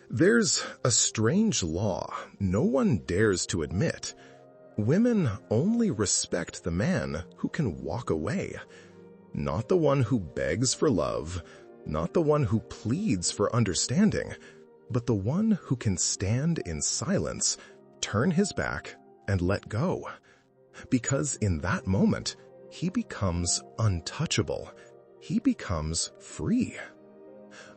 There's a strange law no one dares to admit. Women only respect the man who can walk away. Not the one who begs for love, not the one who pleads for understanding, but the one who can stand in silence, turn his back, and let go. Because in that moment, he becomes untouchable. He becomes free.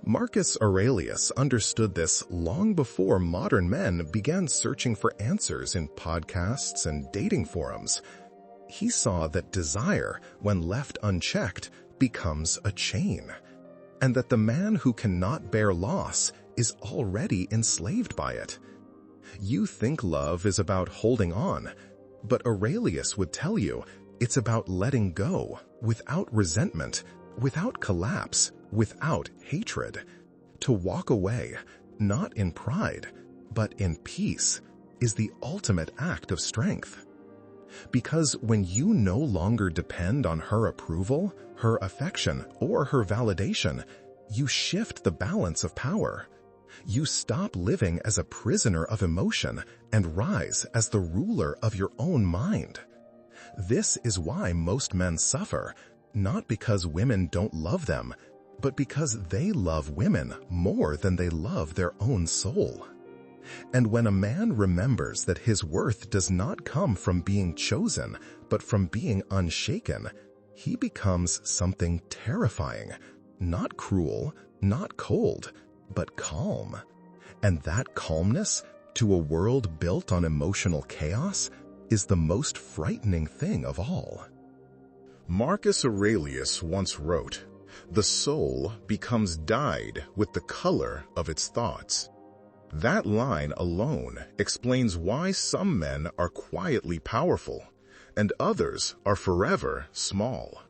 Marcus Aurelius understood this long before modern men began searching for answers in podcasts and dating forums. He saw that desire, when left unchecked, becomes a chain, and that the man who cannot bear loss is already enslaved by it. You think love is about holding on, but Aurelius would tell you it's about letting go without resentment, without collapse, without hatred. To walk away, not in pride, but in peace, is the ultimate act of strength. Because when you no longer depend on her approval, her affection, or her validation, you shift the balance of power. You stop living as a prisoner of emotion and rise as the ruler of your own mind. This is why most men suffer, not because women don't love them, but because they love women more than they love their own soul. And when a man remembers that his worth does not come from being chosen, but from being unshaken, he becomes something terrifying, not cruel, not cold, but calm. And that calmness, to a world built on emotional chaos, is the most frightening thing of all. Marcus Aurelius once wrote, "The soul becomes dyed with the color of its thoughts." That line alone explains why some men are quietly powerful and others are forever small.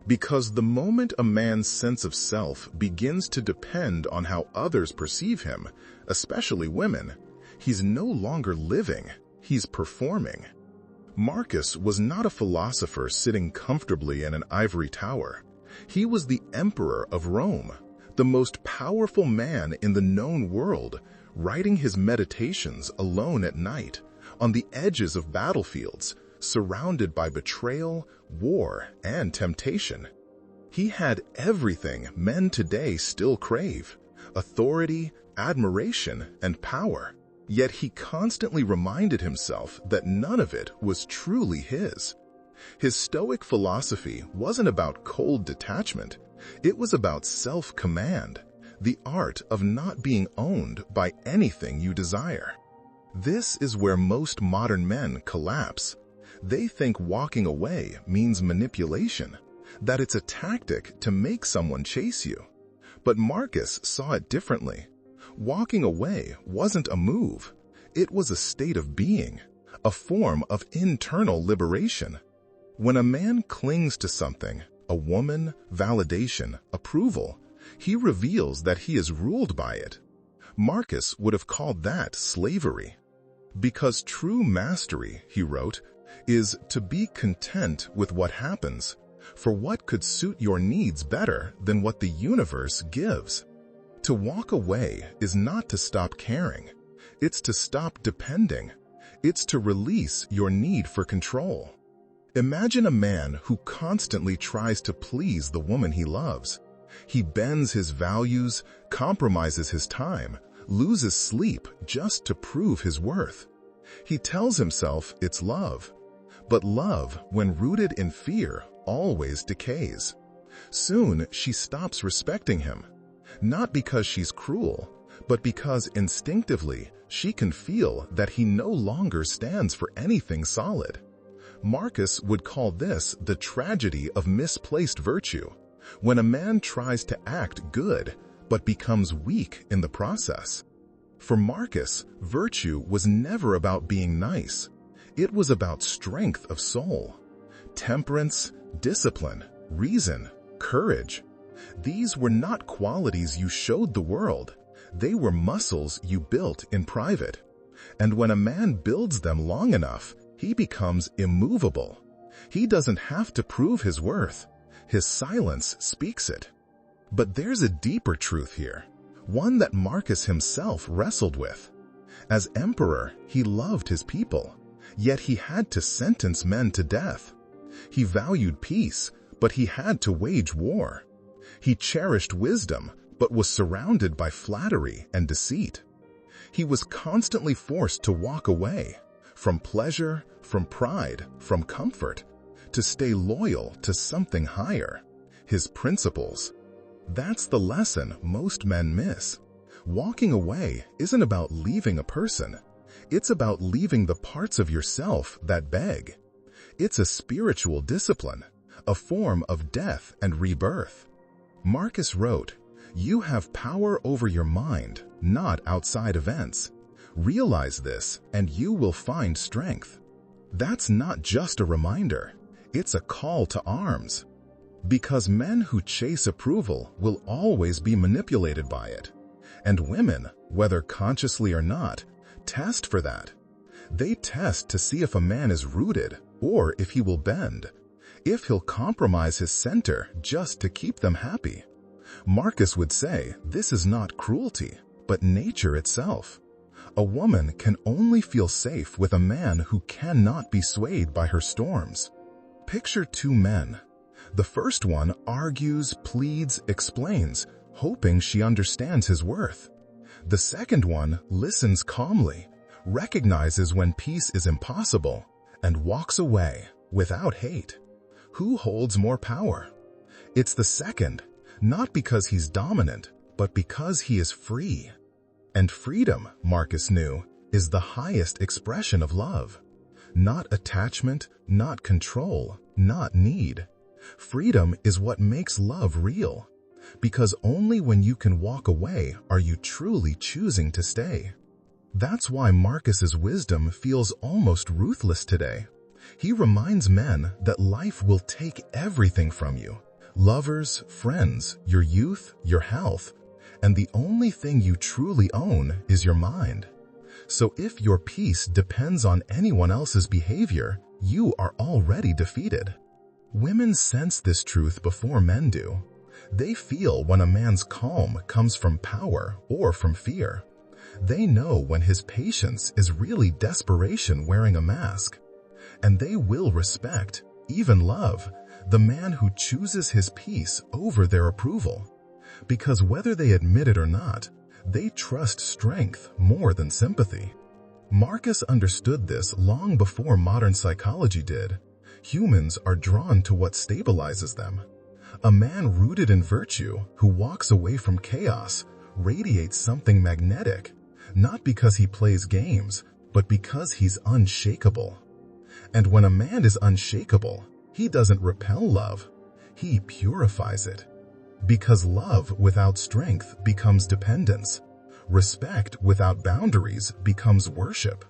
Because the moment a man's sense of self begins to depend on how others perceive him, especially women, he's no longer living, he's performing. Marcus was not a philosopher sitting comfortably in an ivory tower. He was the emperor of Rome, the most powerful man in the known world, writing his meditations alone at night, on the edges of battlefields, surrounded by betrayal, war, and temptation. He had everything men today still crave: authority, admiration, and power. Yet he constantly reminded himself that none of it was truly his. His Stoic philosophy wasn't about cold detachment. It was about self-command, the art of not being owned by anything you desire. This is where most modern men collapse. They think walking away means manipulation, that it's a tactic to make someone chase you. But Marcus saw it differently. Walking away wasn't a move. It was a state of being, a form of internal liberation. When a man clings to something, a woman, validation, approval, he reveals that he is ruled by it. Marcus would have called that slavery. Because true mastery, he wrote, is to be content with what happens, for what could suit your needs better than what the universe gives. To walk away is not to stop caring. It's to stop depending. It's to release your need for control. Imagine a man who constantly tries to please the woman he loves. He bends his values, compromises his time, loses sleep just to prove his worth. He tells himself it's love. But love, when rooted in fear, always decays. Soon she stops respecting him. Not because she's cruel, but because instinctively she can feel that he no longer stands for anything solid. Marcus would call this the tragedy of misplaced virtue, when a man tries to act good but becomes weak in the process. For Marcus, virtue was never about being nice. It was about strength of soul, temperance, discipline, reason, courage. These were not qualities you showed the world. They were muscles you built in private. And when a man builds them long enough, he becomes immovable. He doesn't have to prove his worth. His silence speaks it. But there's a deeper truth here. one that Marcus himself wrestled with. As emperor, he loved his people, yet he had to sentence men to death. He valued peace, but he had to wage war. He cherished wisdom, but was surrounded by flattery and deceit. He was constantly forced to walk away from pleasure, from pride, from comfort, to stay loyal to something higher, his principles. That's the lesson most men miss. Walking away isn't about leaving a person. It's about leaving the parts of yourself that beg. It's a spiritual discipline, a form of death and rebirth. Marcus wrote, "You have power over your mind, not outside events. Realize this, and you will find strength." That's not just a reminder. It's a call to arms. Because men who chase approval will always be manipulated by it. And women, whether consciously or not, test for that. They test to see if a man is rooted or if he will bend, if he'll compromise his center just to keep them happy. Marcus would say this is not cruelty, but nature itself. A woman can only feel safe with a man who cannot be swayed by her storms. Picture two men. The first one argues, pleads, explains, hoping she understands his worth. The second one listens calmly, recognizes when peace is impossible, and walks away without hate. Who holds more power? It's the second, not because he's dominant, but because he is free. And freedom, Marcus knew, is the highest expression of love. Not attachment, not control, not need. Freedom is what makes love real, because only when you can walk away are you truly choosing to stay. That's why Marcus's wisdom feels almost ruthless today. He reminds men that life will take everything from you: lovers, friends, your youth, your health, and the only thing you truly own is your mind. So if your peace depends on anyone else's behavior, you are already defeated. Women sense this truth before men do. They feel when a man's calm comes from power or from fear. They know when his patience is really desperation wearing a mask. And they will respect, even love, the man who chooses his peace over their approval. Because whether they admit it or not, they trust strength more than sympathy. Marcus understood this long before modern psychology did. Humans are drawn to what stabilizes them. A man rooted in virtue who walks away from chaos radiates something magnetic, not because he plays games, but because he's unshakable. And when a man is unshakable, he doesn't repel love, he purifies it. Because love without strength becomes dependence, respect without boundaries becomes worship,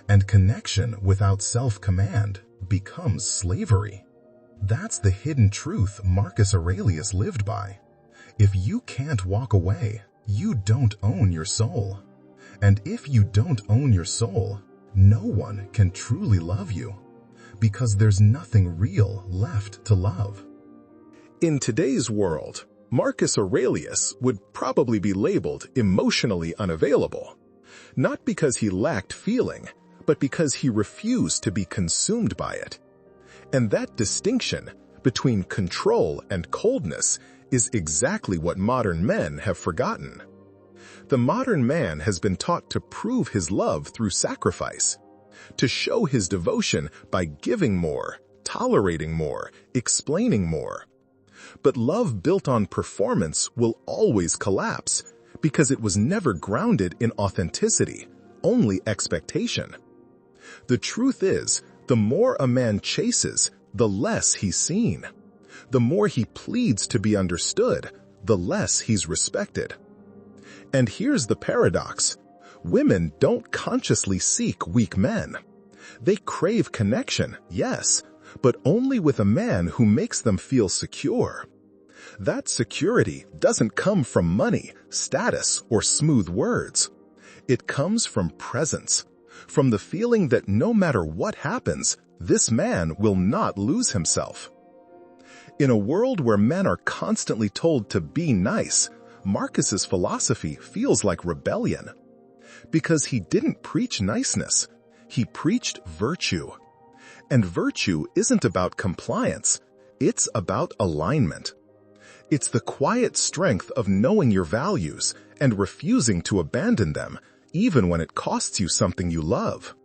and connection without self-command becomes slavery. That's the hidden truth Marcus Aurelius lived by. If you can't walk away, you don't own your soul. And if you don't own your soul, no one can truly love you, because there's nothing real left to love. In today's world, Marcus Aurelius would probably be labeled emotionally unavailable, not because he lacked feeling, but because he refused to be consumed by it. And that distinction between control and coldness is exactly what modern men have forgotten. The modern man has been taught to prove his love through sacrifice, to show his devotion by giving more, tolerating more, explaining more. But love built on performance will always collapse because it was never grounded in authenticity, only expectation. The truth is, the more a man chases, the less he's seen. The more he pleads to be understood, the less he's respected. And here's the paradox. Women don't consciously seek weak men. They crave connection, yes, but only with a man who makes them feel secure. That security doesn't come from money, status, or smooth words. It comes from presence, from the feeling that no matter what happens, this man will not lose himself. In a world where men are constantly told to be nice, Marcus's philosophy feels like rebellion. Because he didn't preach niceness, he preached virtue. And virtue isn't about compliance, it's about alignment. It's the quiet strength of knowing your values and refusing to abandon them, even when it costs you something you love.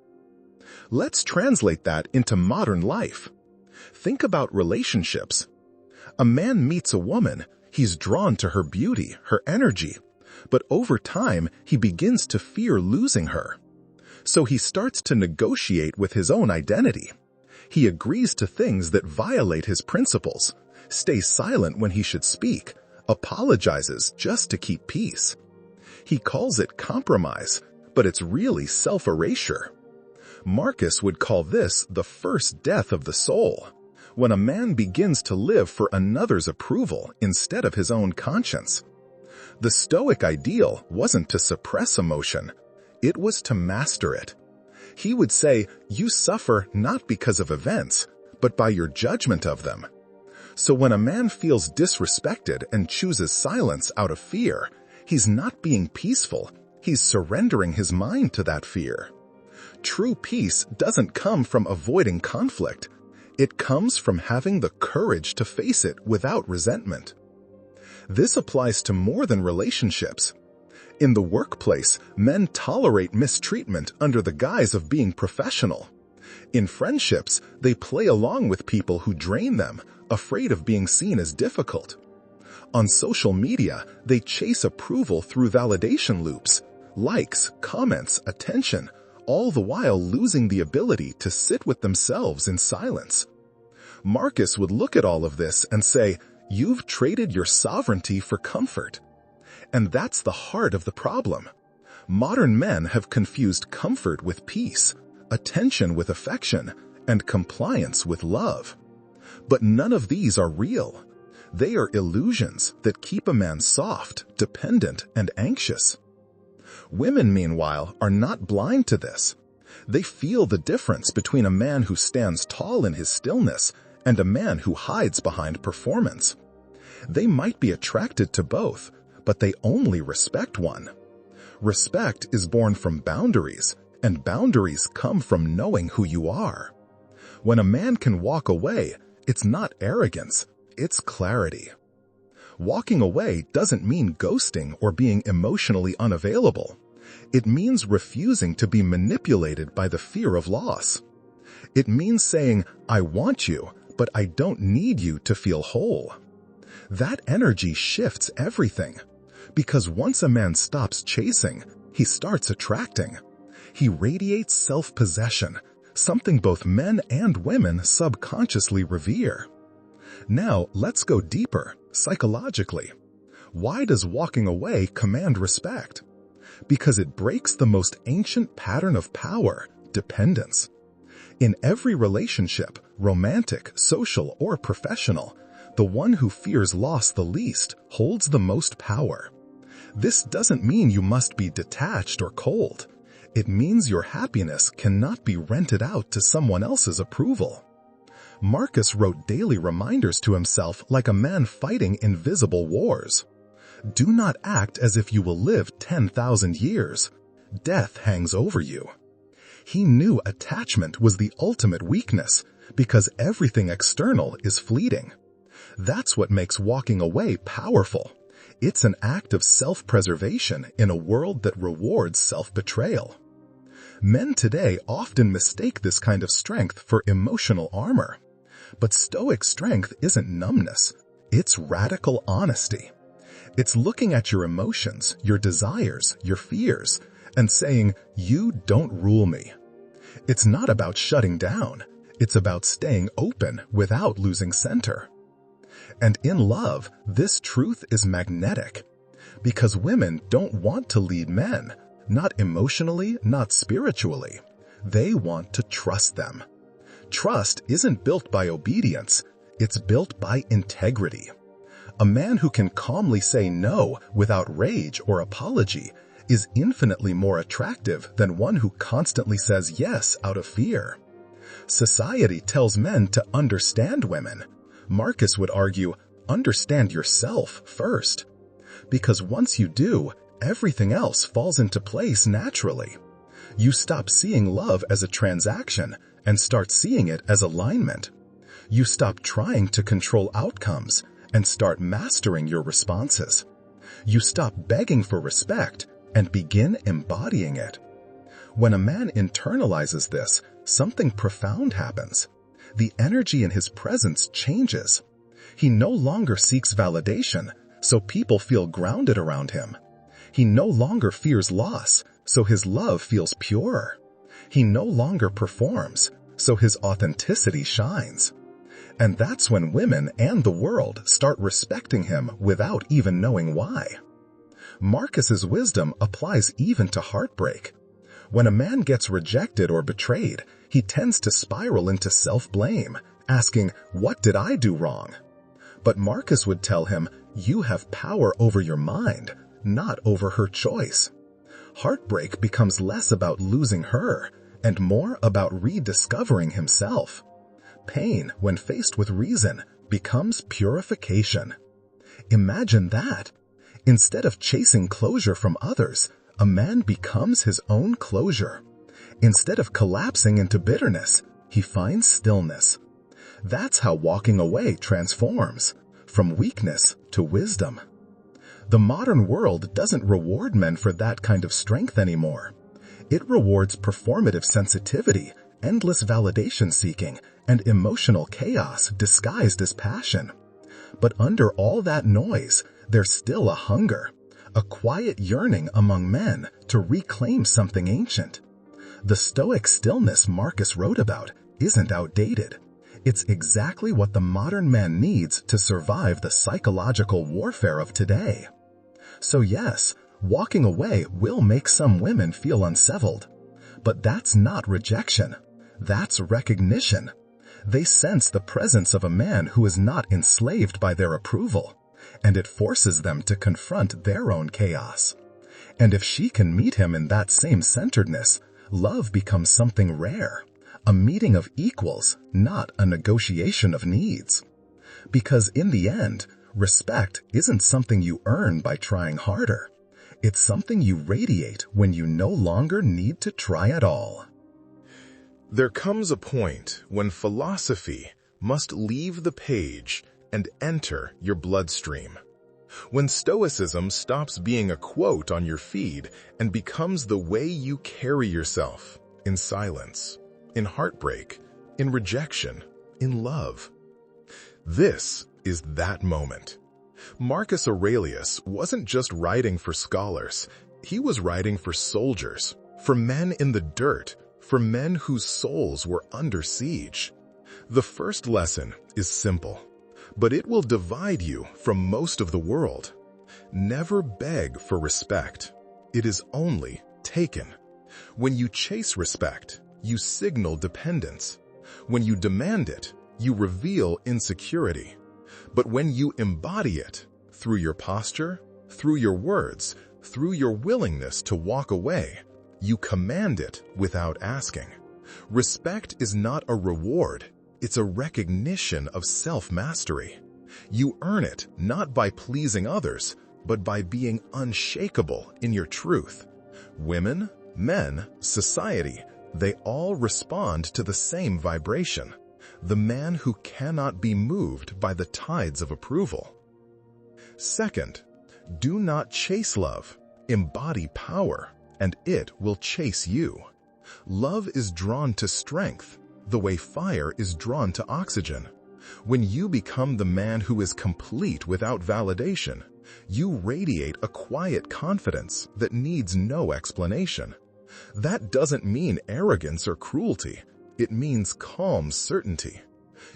Let's translate that into modern life. Think about relationships. A man meets a woman, he's drawn to her beauty, her energy, but over time he begins to fear losing her. So he starts to negotiate with his own identity. He agrees to things that violate his principles, stays silent when he should speak, apologizes just to keep peace. He calls it compromise, but it's really self-erasure. Marcus would call this the first death of the soul, when a man begins to live for another's approval instead of his own conscience. The Stoic ideal wasn't to suppress emotion, it was to master it. He would say, you suffer not because of events, but by your judgment of them. So when a man feels disrespected and chooses silence out of fear, he's not being peaceful, he's surrendering his mind to that fear. True peace doesn't come from avoiding conflict. It comes from having the courage to face it without resentment. This applies to more than relationships. In the workplace, men tolerate mistreatment under the guise of being professional. In friendships, they play along with people who drain them, afraid of being seen as difficult. On social media, they chase approval through validation loops, likes, comments, attention, all the while losing the ability to sit with themselves in silence. Marcus would look at all of this and say, you've traded your sovereignty for comfort. And that's the heart of the problem. Modern men have confused comfort with peace, attention with affection, and compliance with love. But none of these are real. They are illusions that keep a man soft, dependent, and anxious. Women, meanwhile, are not blind to this. They feel the difference between a man who stands tall in his stillness and a man who hides behind performance. They might be attracted to both, but they only respect one. Respect is born from boundaries, and boundaries come from knowing who you are. When a man can walk away, it's not arrogance, it's clarity. Walking away doesn't mean ghosting or being emotionally unavailable. It means refusing to be manipulated by the fear of loss. It means saying, I want you, but I don't need you to feel whole. That energy shifts everything. Because once a man stops chasing, he starts attracting. He radiates self-possession, something both men and women subconsciously revere. Now, let's go deeper, psychologically. Why does walking away command respect? Because it breaks the most ancient pattern of power, dependence. In every relationship, romantic, social, or professional, the one who fears loss the least holds the most power. This doesn't mean you must be detached or cold. It means your happiness cannot be rented out to someone else's approval. Marcus wrote daily reminders to himself like a man fighting invisible wars. Do not act as if you will live 10,000 years. Death hangs over you. He knew attachment was the ultimate weakness because everything external is fleeting. That's what makes walking away powerful. It's an act of self-preservation in a world that rewards self-betrayal. Men today often mistake this kind of strength for emotional armor. But Stoic strength isn't numbness. It's radical honesty. It's looking at your emotions, your desires, your fears, and saying, you don't rule me. It's not about shutting down. It's about staying open without losing center. And in love, this truth is magnetic. Because women don't want to lead men, not emotionally, not spiritually. They want to trust them. Trust isn't built by obedience, it's built by integrity. A man who can calmly say no without rage or apology is infinitely more attractive than one who constantly says yes out of fear. Society tells men to understand women. Marcus would argue, understand yourself first. because once you do, everything else falls into place naturally. You stop seeing love as a transaction and start seeing it as alignment. You stop trying to control outcomes and start mastering your responses. You stop begging for respect and begin embodying it. When a man internalizes this, something profound happens. The energy in his presence changes. He no longer seeks validation, so people feel grounded around him. He no longer fears loss, so his love feels pure. He no longer performs, so his authenticity shines. And that's when women and the world start respecting him without even knowing why. Marcus's wisdom applies even to heartbreak. When a man gets rejected or betrayed, he tends to spiral into self-blame, asking, "What did I do wrong?" But Marcus would tell him, "You have power over your mind, not over her choice." Heartbreak becomes less about losing her and more about rediscovering himself. Pain, when faced with reason, becomes purification. Imagine that. Instead of chasing closure from others, a man becomes his own closure. Instead of collapsing into bitterness, he finds stillness. That's how walking away transforms, from weakness to wisdom. The modern world doesn't reward men for that kind of strength anymore. It rewards performative sensitivity, endless validation seeking, and emotional chaos disguised as passion. But under all that noise, there's still a hunger, a quiet yearning among men to reclaim something ancient. The Stoic stillness Marcus wrote about isn't outdated. It's exactly what the modern man needs to survive the psychological warfare of today. So yes, walking away will make some women feel unsettled. But that's not rejection. That's recognition. They sense the presence of a man who is not enslaved by their approval, and it forces them to confront their own chaos. And if she can meet him in that same centeredness, love becomes something rare, a meeting of equals, not a negotiation of needs. Because in the end, respect isn't something you earn by trying harder. It's something you radiate when you no longer need to try at all. There comes a point when philosophy must leave the page and enter your bloodstream. When Stoicism stops being a quote on your feed and becomes the way you carry yourself in silence, in heartbreak, in rejection, in love. This is that moment. Marcus Aurelius wasn't just writing for scholars. He was writing for soldiers, for men in the dirt, for men whose souls were under siege. The first lesson is simple, but it will divide you from most of the world. Never beg for respect. It is only taken. When you chase respect, you signal dependence. When you demand it, you reveal insecurity. But when you embody it, through your posture, through your words, through your willingness to walk away, you command it without asking. Respect is not a reward. It's a recognition of self-mastery. You earn it not by pleasing others, but by being unshakable in your truth. Women, men, society, they all respond to the same vibration. The man who cannot be moved by the tides of approval. Second, do not chase love. Embody power, and it will chase you. Love is drawn to strength, the way fire is drawn to oxygen. When you become the man who is complete without validation, you radiate a quiet confidence that needs no explanation. That doesn't mean arrogance or cruelty. It means calm certainty.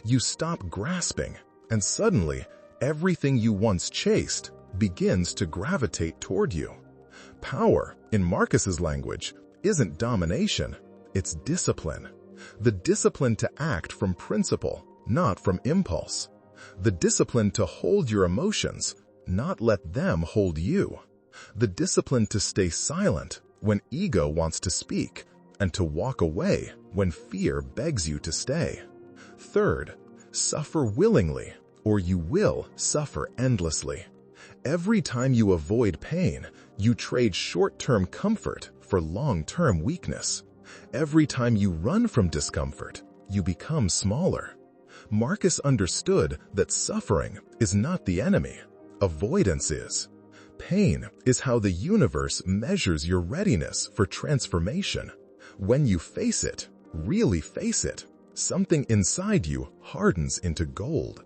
You stop grasping, and suddenly, everything you once chased begins to gravitate toward you. Power, in Marcus's language, isn't domination, it's discipline. The discipline to act from principle, not from impulse. The discipline to hold your emotions, not let them hold you. The discipline to stay silent when ego wants to speak, and to walk away when fear begs you to stay. Third, suffer willingly, or you will suffer endlessly. Every time you avoid pain, you trade short-term comfort for long-term weakness. Every time you run from discomfort, you become smaller. Marcus understood that suffering is not the enemy. Avoidance is. Pain is how the universe measures your readiness for transformation. When you face it, really face it, something inside you hardens into gold.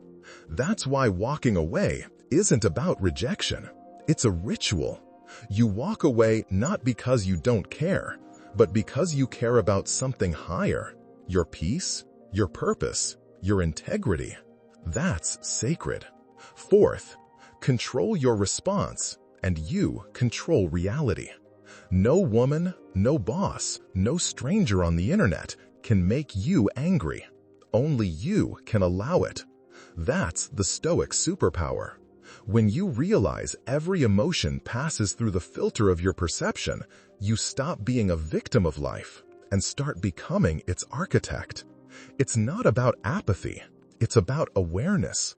That's why walking away isn't about rejection. It's a ritual. You walk away not because you don't care, but because you care about something higher. Your peace, your purpose, your integrity. That's sacred. Fourth, control your response, and you control reality. No woman, no boss, no stranger on the internet can make you angry. Only you can allow it. That's the Stoic superpower. When you realize every emotion passes through the filter of your perception, you stop being a victim of life and start becoming its architect. It's not about apathy, it's about awareness.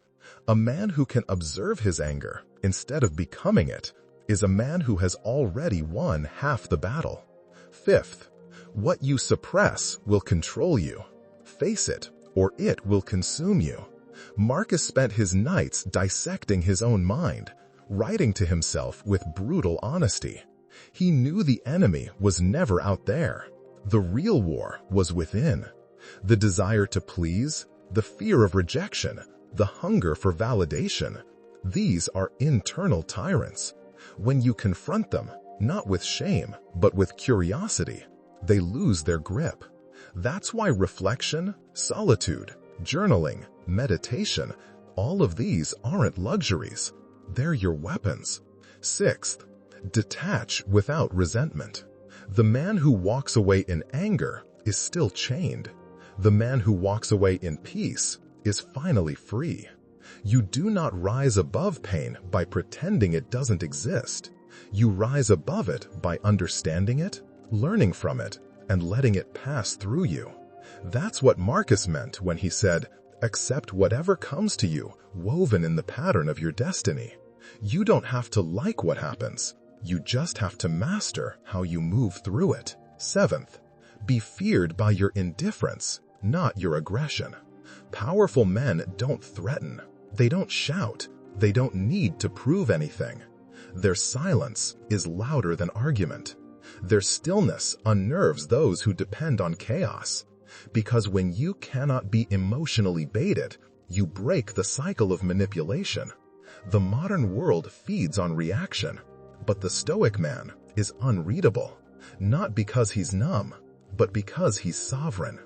A man who can observe his anger instead of becoming it is a man who has already won half the battle. Fifth, what you suppress will control you. Face it, or it will consume you. Marcus spent his nights dissecting his own mind, writing to himself with brutal honesty. He knew the enemy was never out there. The real war was within. The desire to please, the fear of rejection, the hunger for validation. These are internal tyrants. When you confront them, not with shame, but with curiosity, they lose their grip. That's why reflection, solitude, journaling, meditation, all of these aren't luxuries. They're your weapons. Sixth, detach without resentment. The man who walks away in anger is still chained. The man who walks away in peace is finally free. You do not rise above pain by pretending it doesn't exist. You rise above it by understanding it, learning from it, and letting it pass through you. That's what Marcus meant when he said, accept whatever comes to you, woven in the pattern of your destiny. You don't have to like what happens. You just have to master how you move through it. Seventh, be feared by your indifference, not your aggression. Powerful men don't threaten. They don't shout. They don't need to prove anything. Their silence is louder than argument. Their stillness unnerves those who depend on chaos. Because when you cannot be emotionally baited, you break the cycle of manipulation. The modern world feeds on reaction, but the Stoic man is unreadable, not because he's numb, but because he's sovereign.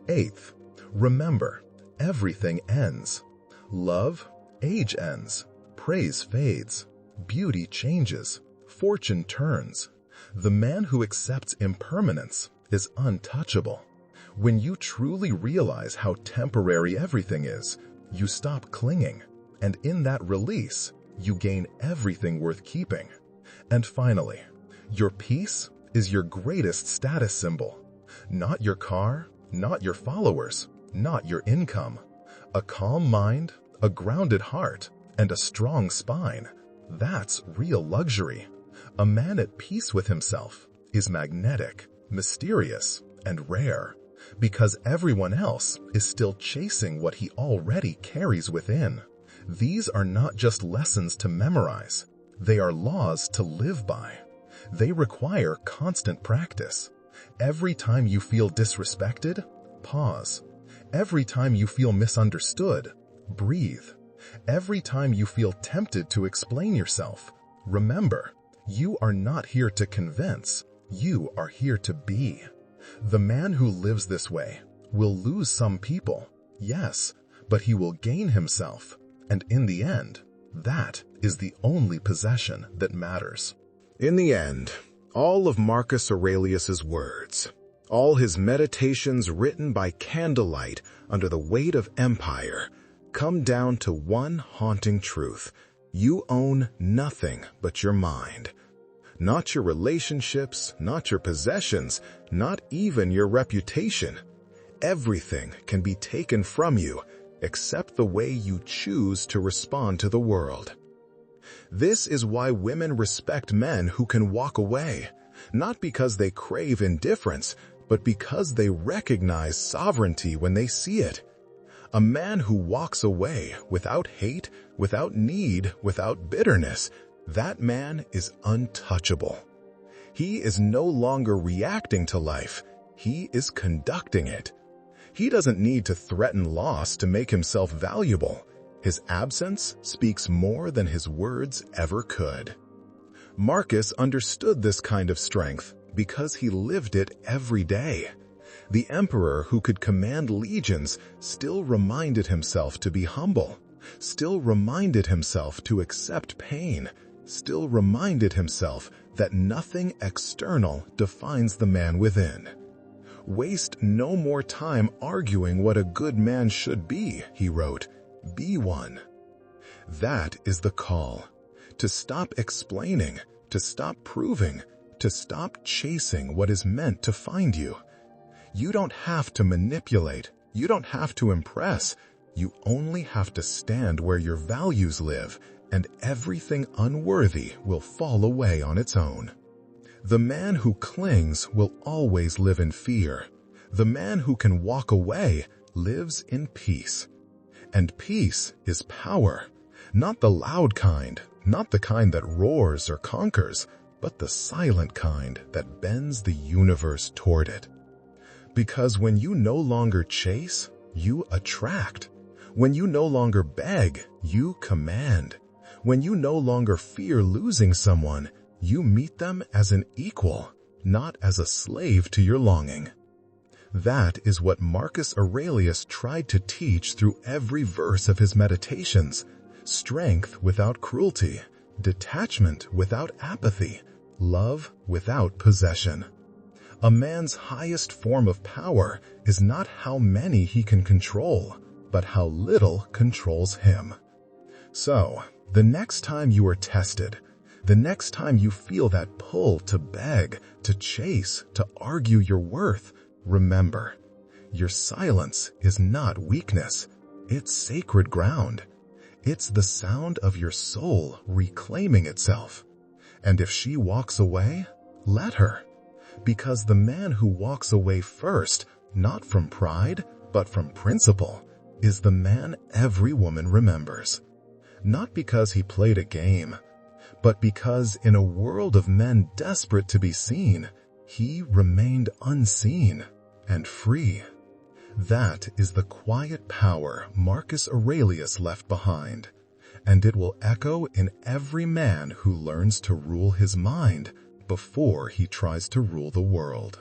Eighth, remember, everything ends. Love, age ends. Praise fades. Beauty changes. Fortune turns. The man who accepts impermanence is untouchable. When you truly realize how temporary everything is, you stop clinging, and in that release, you gain everything worth keeping. And finally, your peace is your greatest status symbol. Not your car, not your followers, not your income. A calm mind, a grounded heart, and a strong spine. That's real luxury. A man at peace with himself is magnetic, mysterious, and rare, because everyone else is still chasing what he already carries within. These are not just lessons to memorize. They are laws to live by. They require constant practice. Every time you feel disrespected, pause. Every time you feel misunderstood, breathe. Every time you feel tempted to explain yourself, remember, you are not here to convince. You are here to be. The man who lives this way will lose some people, yes, but he will gain himself. And in the end, that is the only possession that matters. In the end, all of Marcus Aurelius's words, all his meditations written by candlelight under the weight of empire, come down to one haunting truth. You own nothing but your mind. Not your relationships, not your possessions, not even your reputation. Everything can be taken from you except the way you choose to respond to the world. This is why women respect men who can walk away, not because they crave indifference, but because they recognize sovereignty when they see it. A man who walks away without hate, without need, without bitterness, that man is untouchable. He is no longer reacting to life, he is conducting it. He doesn't need to threaten loss to make himself valuable. His absence speaks more than his words ever could. Marcus understood this kind of strength because he lived it every day. The emperor who could command legions still reminded himself to be humble, still reminded himself to accept pain, still reminded himself that nothing external defines the man within. Waste no more time arguing what a good man should be, he wrote. Be one. That is the call. To stop explaining, to stop proving, to stop chasing what is meant to find you. You don't have to manipulate. You don't have to impress. You only have to stand where your values live, and everything unworthy will fall away on its own. The man who clings will always live in fear. The man who can walk away lives in peace. And peace is power, not the loud kind, not the kind that roars or conquers, but the silent kind that bends the universe toward it. Because when you no longer chase, you attract. When you no longer beg, you command. When you no longer fear losing someone, you meet them as an equal, not as a slave to your longing. That is what Marcus Aurelius tried to teach through every verse of his meditations. Strength without cruelty, detachment without apathy, love without possession. A man's highest form of power is not how many he can control, but how little controls him. So, the next time you are tested, the next time you feel that pull to beg, to chase, to argue your worth, remember, your silence is not weakness. It's sacred ground. It's the sound of your soul reclaiming itself. And if she walks away, let her. Because the man who walks away first, not from pride, but from principle, is the man every woman remembers. Not because he played a game, but because in a world of men desperate to be seen, he remained unseen and free. That is the quiet power Marcus Aurelius left behind, and it will echo in every man who learns to rule his mind before he tries to rule the world.